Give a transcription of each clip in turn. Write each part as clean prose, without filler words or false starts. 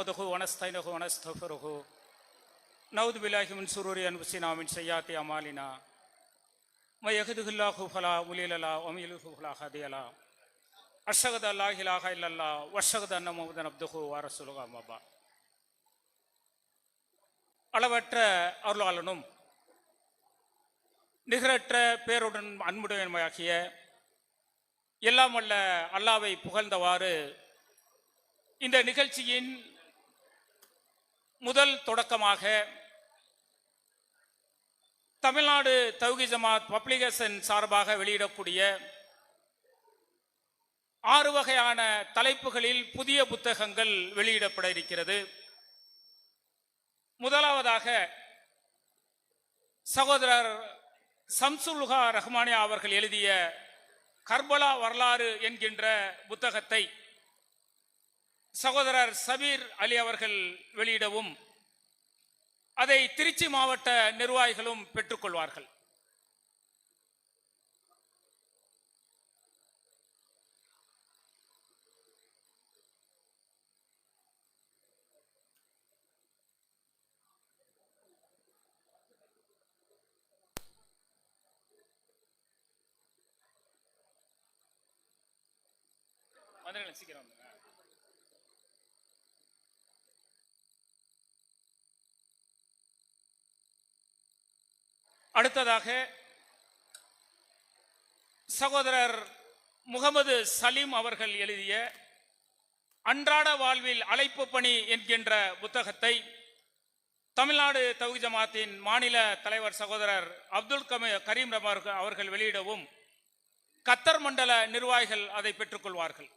நஹ்மதுஹு வ நஸ்தஈனுஹு வ நஸ்தக்ஃபிருஹு நஊது பில்லாஹி மின் ஷுரூரி அன்ஃபுஸினா மின் ஸய்யிஆத்தி அமாலினா மை யஹ்திஹில்லாஹு ஃபலா முலில்ல லஹு வ மை யுத்லில்ஹு ஃபலா ஹாதிய லஹு அஷ்ஹது அல்லா இலாஹா இல்லல்லாஹ் வ அஷ்ஹது அன்ன முஹம்மதன் அப்துஹு வ ரசூலுஹு அம்மா பஅத். அளவற்ற அருளாளனும் நிகரற்ற பேருடன் அன்புடையமையாகிய எல்லாம் வல்ல அல்லாவை புகழ்ந்தவாறு இந்த நிகழ்ச்சியின் முதல் தொடக்கமாக தமிழ்நாடு தௌஹீத் ஜமாத் பப்ளிகேஷன் சார்பாக வெளியிடக்கூடிய 6 வகையான தலைப்புகளில் புதிய புத்தகங்கள் வெளியிடப்பட இருக்கிறது. முதலாவதாக சகோதரர் ஷம்சுல்ஹா ரஹ்மானியா அவர்கள் எழுதிய கர்பலா வரலாறு என்கின்ற புத்தகத்தை சகோதரர் சபீர் அலி அவர்கள் வெளியிடவும் அதை திருச்சி மாவட்ட நிர்வாகிகளும் பெற்றுக்கொள்வார்கள். சீக்கிரம் அடுத்ததாக சகோதரர் முகமது சலீம் அவர்கள் எழுதிய அன்றாட வாழ்வில் அழைப்பு பணி என்கின்ற புத்தகத்தை தமிழ்நாடு தௌஹீத் ஜமாத்தின் மாநில தலைவர் சகோதரர் அப்துல் கரீம் அவர்கள் வெளியிடவும் கத்தர் மண்டல நிர்வாகிகள் அதை பெற்றுக்கொள்வார்கள்.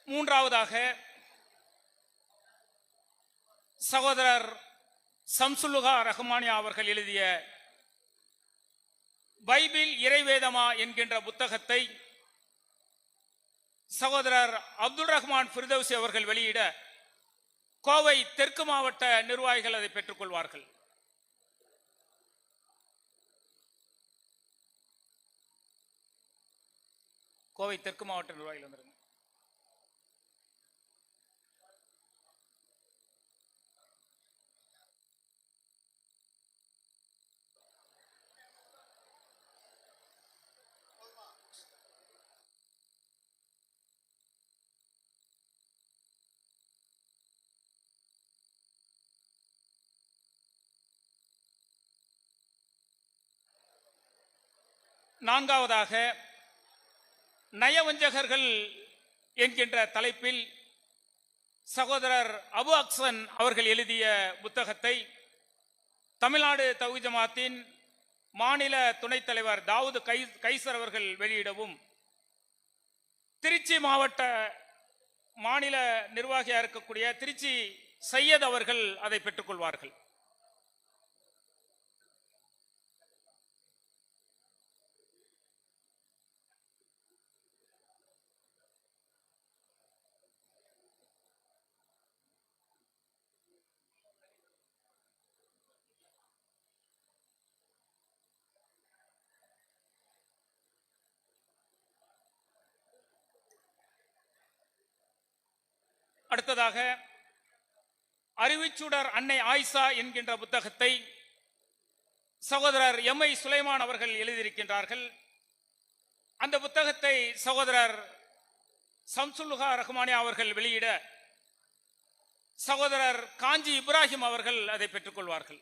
மூன்றாவதாக சகோதரர் ஷம்சுல்ஹா ரஹ்மானியா அவர்கள் எழுதிய பைபிள் இறைவேதமா என்கின்ற புத்தகத்தை சகோதரர் அப்துல் ரஹ்மான் ஃபிர்தௌசி அவர்கள் வெளியிட கோவை தெற்கு மாவட்ட நிர்வாகிகள் அதை பெற்றுக்கொள்வார்கள். கோவை தெற்கு மாவட்ட நிர்வாகிகள் வந்துருங்க. நான்காவதாக நயவஞ்சகர்கள் என்கின்ற தலைப்பில் சகோதரர் அபு அக்சன் அவர்கள் எழுதிய புத்தகத்தை தமிழ்நாடு தௌஹீத் ஜமாத்தின் மாநில துணைத் தலைவர் தாவூது கைசர் அவர்கள் வெளியிடவும் திருச்சி மாவட்ட மாநில நிர்வாகியாக இருக்கக்கூடிய திருச்சி சையத் அவர்கள் அதை பெற்றுக்கொள்வார்கள். அடுத்ததாக அறிவிச்சுடர் அன்னை ஆயிஷா என்கின்ற புத்தகத்தை சகோதரர் எம் ஐ சுலைமான் அவர்கள் எழுதியிருக்கின்றார்கள். அந்த புத்தகத்தை சகோதரர் ஷம்சுல்ஹா ரஹ்மானியா அவர்கள் வெளியிட சகோதரர் காஞ்சி இப்ராஹிம் அவர்கள் அதை பெற்றுக்கொள்வார்கள்.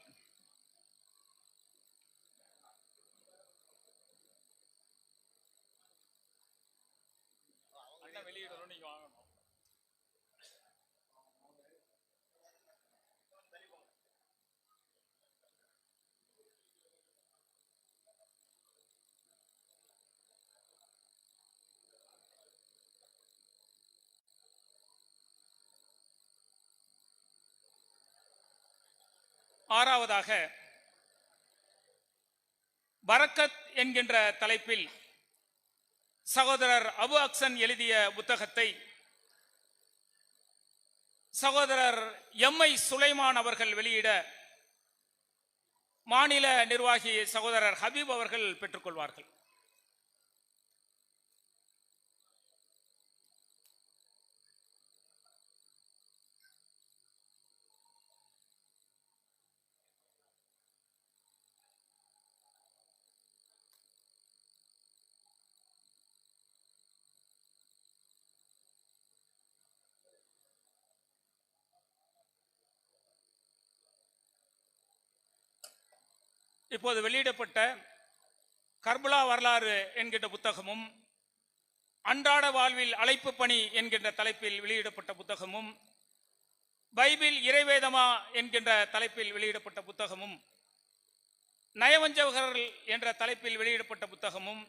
ஆறாவதாக பரக்கத் என்கின்ற தலைப்பில் சகோதரர் அபு அக்சன் எழுதிய புத்தகத்தை சகோதரர் எம்ஐ சுலைமான் அவர்கள் வெளியிட மாநில நிர்வாகி சகோதரர் ஹபீப் அவர்கள் பெற்றுக்கொள்வார்கள். இப்போது வெளியிடப்பட்ட கர்பலா வரலாறு என்கின்ற புத்தகமும், அன்றாட வாழ்வில் அழைப்பு பணி என்கின்ற தலைப்பில் வெளியிடப்பட்ட புத்தகமும், பைபிள் இறைவேதமா என்கின்ற தலைப்பில் வெளியிடப்பட்ட புத்தகமும், நயவஞ்சகர்கள் என்ற தலைப்பில் வெளியிடப்பட்ட புத்தகமும்,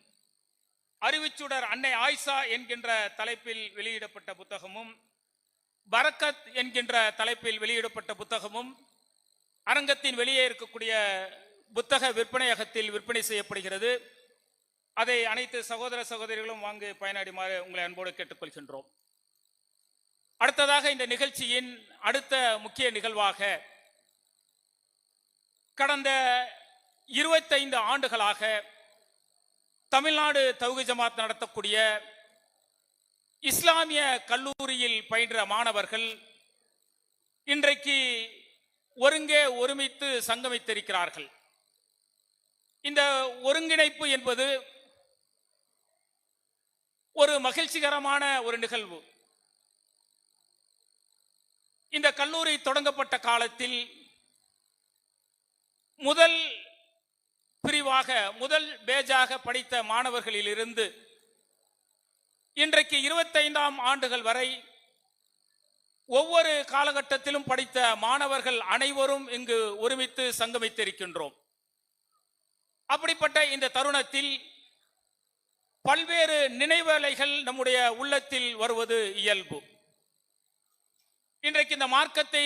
அறிவிச்சுடர் அன்னை ஆயிஷா என்கின்ற தலைப்பில் வெளியிடப்பட்ட புத்தகமும், பரக்கத் என்கின்ற தலைப்பில் வெளியிடப்பட்ட புத்தகமும் அரங்கத்தின் வெளியே இருக்கக்கூடிய புத்தக விற்பனையகத்தில் விற்பனை செய்யப்படுகிறது. அதை அனைத்து சகோதர சகோதரிகளும் வாங்கி பயனடைமாறு உங்களை அன்போடு கேட்டுக்கொள்கின்றோம். அடுத்ததாக இந்த நிகழ்ச்சியின் அடுத்த முக்கிய நிகழ்வாக கடந்த 25 ஆண்டுகளாக தமிழ்நாடு தௌஹீத் ஜமாத் நடத்தக்கூடிய இஸ்லாமிய கல்லூரியில் பயின்ற மாணவர்கள் இன்றைக்கு ஒருங்கே ஒருமித்து சங்கமித்திருக்கிறார்கள். இந்த ஒருங்கிணைப்பு என்பது ஒரு மகிழ்ச்சிகரமான ஒரு நிகழ்வு. இந்த கல்லூரி தொடங்கப்பட்ட காலத்தில் முதல் பிரிவாக முதல் பேஜாக படித்த மாணவர்களிலிருந்து இன்றைக்கு 25ஆம் ஆண்டுகள் வரை ஒவ்வொரு காலகட்டத்திலும் படித்த மாணவர்கள் அனைவரும் இங்கு ஒருமித்து சங்கமித்திருக்கின்றோம். அப்படிப்பட்ட இந்த தருணத்தில் பல்வேறு நினைவலைகள் நம்முடைய உள்ளத்தில் வருவது இயல்பு. இன்றைக்கு இந்த மார்க்கத்தை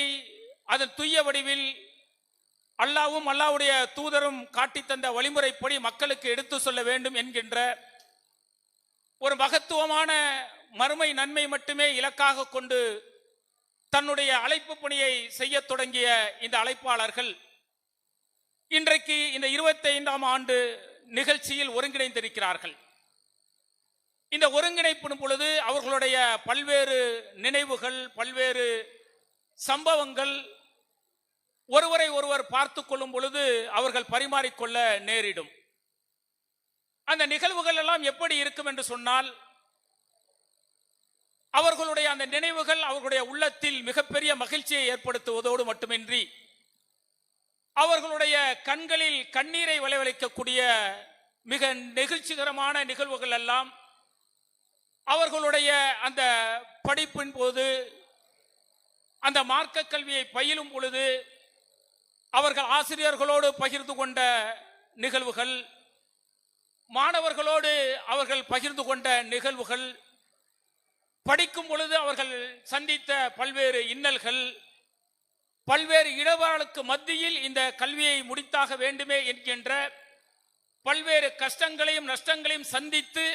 அதன் துய்ய வடிவில் அல்லாவும் அல்லாவுடைய தூதரும் காட்டித்தந்த வழிமுறைப்படி மக்களுக்கு எடுத்து சொல்ல வேண்டும் என்கின்ற ஒரு மகத்துவமான மறுமை நன்மை மட்டுமே இலக்காக கொண்டு தன்னுடைய அழைப்பு பணியை செய்ய தொடங்கிய இந்த அழைப்பாளர்கள் இன்றைக்கு இந்த 25ஆம் ஆண்டு நிகழ்ச்சியில் ஒருங்கிணைந்திருக்கிறார்கள். இந்த ஒருங்கிணைப்பின் பொழுது அவர்களுடைய பல்வேறு நினைவுகள், பல்வேறு சம்பவங்கள் ஒருவரை ஒருவர் பார்த்து கொள்ளும் பொழுது அவர்கள் பரிமாறிக்கொள்ள நேரிடும். அந்த நிகழ்வுகள் எல்லாம் எப்படி இருக்கும் என்று சொன்னால், அவர்களுடைய அந்த நினைவுகள் அவர்களுடைய உள்ளத்தில் மிகப்பெரிய மகிழ்ச்சியை ஏற்படுத்துவதோடு மட்டுமின்றி அவர்களுடைய கண்களில் கண்ணீரை விளைவிக்கக்கூடிய மிக நெகிழ்ச்சிகரமான நிகழ்வுகள் எல்லாம் அவர்களுடைய அந்த படிப்பின் போது, அந்த மார்க்க கல்வியை பயிலும் பொழுது அவர்கள் ஆசிரியர்களோடு பகிர்ந்து கொண்ட நிகழ்வுகள், மாணவர்களோடு அவர்கள் பகிர்ந்து கொண்ட நிகழ்வுகள், படிக்கும் பொழுது அவர்கள் சந்தித்த பல்வேறு இன்னல்கள், பல்வேறு இடர்களுக்கு மத்தியில் இந்த கல்வியை முடித்தாக வேண்டுமே என்கின்ற பல்வேறு கஷ்டங்களையும் நஷ்டங்களையும் சந்தித்து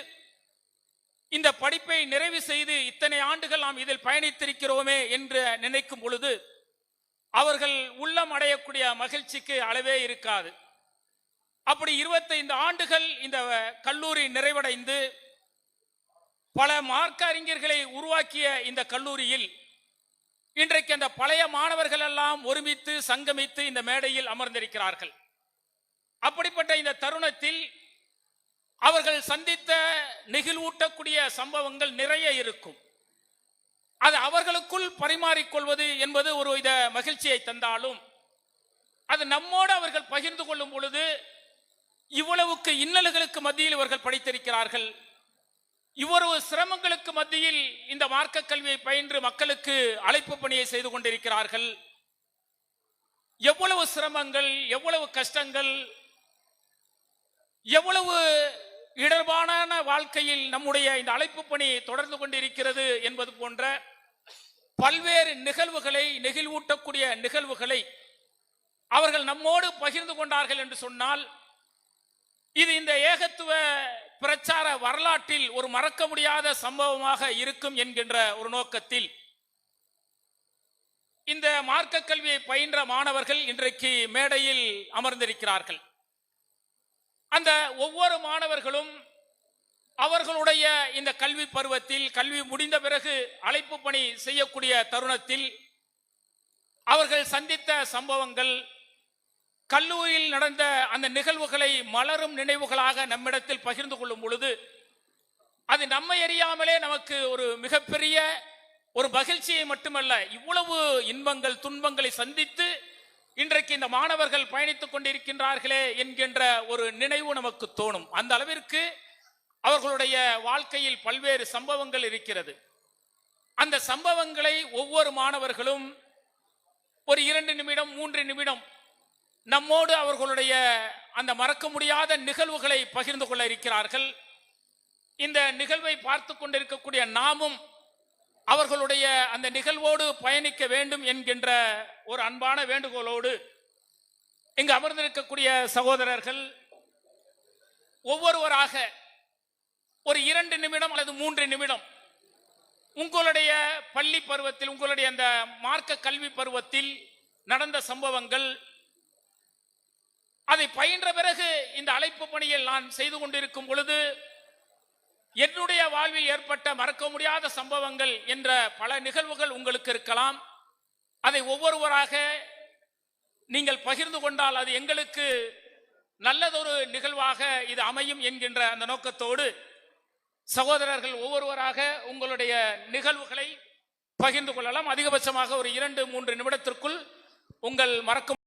இந்த படிப்பை நிறைவு செய்து இத்தனை ஆண்டுகள் நாம் இதில் பயணித்திருக்கிறோமே என்று நினைக்கும் பொழுது அவர்கள் உள்ளம் அடையக்கூடிய மகிழ்ச்சிக்கு அளவே இருக்காது. அப்படி 25 ஆண்டுகள் இந்த கல்லூரி நிறைவடைந்து பல மார்க்க அறிஞர்களை உருவாக்கிய இந்த கல்லூரியில் இன்றைக்கு அந்த பழைய மாணவர்கள் எல்லாம் ஒருமித்து சங்கமித்து இந்த மேடையில் அமர்ந்திருக்கிறார்கள். அப்படிப்பட்ட இந்த தருணத்தில் அவர்கள் சந்தித்த நெகிழ்வூட்டக்கூடிய சம்பவங்கள் நிறைய இருக்கும். அது அவர்களுக்குள் பரிமாறிக்கொள்வது என்பது ஒரு வித மகிழ்ச்சியை தந்தாலும், அது நம்மோடு அவர்கள் பகிர்ந்து கொள்ளும் பொழுது இவ்வளவுக்கு இன்னல்களுக்கு மத்தியில் இவர்கள் படித்திருக்கிறார்கள், இவ்வளவு சிரமங்களுக்கு மத்தியில் இந்த மார்க்க கல்வியை பயின்று மக்களுக்கு அழைப்பு பணியை செய்து கொண்டிருக்கிறார்கள், எவ்வளவு சிரமங்கள், எவ்வளவு கஷ்டங்கள், எவ்வளவு இடர்பான வாழ்க்கையில் நம்முடைய இந்த அழைப்பு பணி தொடர்ந்து கொண்டிருக்கிறது என்பது போன்ற பல்வேறு நிகழ்வுகளை, நெகிழ்வூட்டக்கூடிய நிகழ்வுகளை அவர்கள் நம்மோடு பகிர்ந்து கொண்டார்கள் என்று சொன்னால் இது இந்த ஏகத்துவ பிரச்சார வரலாற்றில் ஒரு மறக்க முடியாத சம்பவமாக இருக்கும் என்கின்ற ஒரு நோக்கத்தில் இந்த மார்க்க கல்வியை பயின்ற மாணவர்கள் இன்றைக்கு மேடையில் அமர்ந்திருக்கிறார்கள். அந்த ஒவ்வொரு மாணவர்களும் அவர்களுடைய இந்த கல்வி பருவத்தில், கல்வி முடிந்த பிறகு அழைப்பு பணி செய்யக்கூடிய தருணத்தில் அவர்கள் சந்தித்த சம்பவங்கள், கல்லூரியில் நடந்த அந்த நிகழ்வுகளை மலரும் நினைவுகளாக நம்மிடத்தில் பகிர்ந்து கொள்ளும் பொழுது அது நம்மை அறியாமலே நமக்கு ஒரு மிகப்பெரிய ஒரு மகிழ்ச்சியை மட்டுமல்ல, இவ்வளவு இன்பங்கள் துன்பங்களை சந்தித்து இன்றைக்கு இந்த மாணவர்கள் பயணித்துக் கொண்டிருக்கின்றார்களே என்கின்ற ஒரு நினைவு நமக்கு தோணும். அந்த அளவிற்கு அவர்களுடைய வாழ்க்கையில் பல்வேறு சம்பவங்கள் இருக்கிறது. அந்த சம்பவங்களை ஒவ்வொரு மாணவர்களும் ஒரு 2 நிமிடம் 3 நிமிடம் நம்மோடு அவர்களுடைய அந்த மறக்க முடியாத நிகழ்வுகளை பகிர்ந்து கொள்ள இருக்கிறார்கள். இந்த நிகழ்வை பார்த்து கொண்டிருக்கக்கூடிய நாமும் அவர்களுடைய அந்த நிகழ்வோடு பயணிக்க வேண்டும் என்கின்ற ஒரு அன்பான வேண்டுகோளோடு இங்கு அமர்ந்திருக்கக்கூடிய சகோதரர்கள் ஒவ்வொருவராக ஒரு 2 நிமிடம் அல்லது 3 நிமிடம் உங்களுடைய பள்ளி பருவத்தில், உங்களுடைய அந்த மார்க்க கல்வி பருவத்தில் நடந்த சம்பவங்கள், அதை பயின்ற பிறகு இந்த அழைப்பு பணியில் நான் செய்து கொண்டிருக்கும் பொழுது என்னுடைய வாழ்வில் ஏற்பட்ட மறக்க முடியாத சம்பவங்கள் என்ற பல நிகழ்வுகள் உங்களுக்கு இருக்கலாம். அதை ஒவ்வொருவராக நீங்கள் பகிர்ந்து கொண்டால் அது எங்களுக்கு நல்லதொரு நிகழ்வாக இது அமையும் என்கின்ற அந்த நோக்கத்தோடு சகோதரர்கள் ஒவ்வொருவராக உங்களுடைய நிகழ்வுகளை பகிர்ந்து கொள்ளலாம். அதிகபட்சமாக ஒரு 2-3 நிமிடத்திற்குள் உங்கள் மறக்க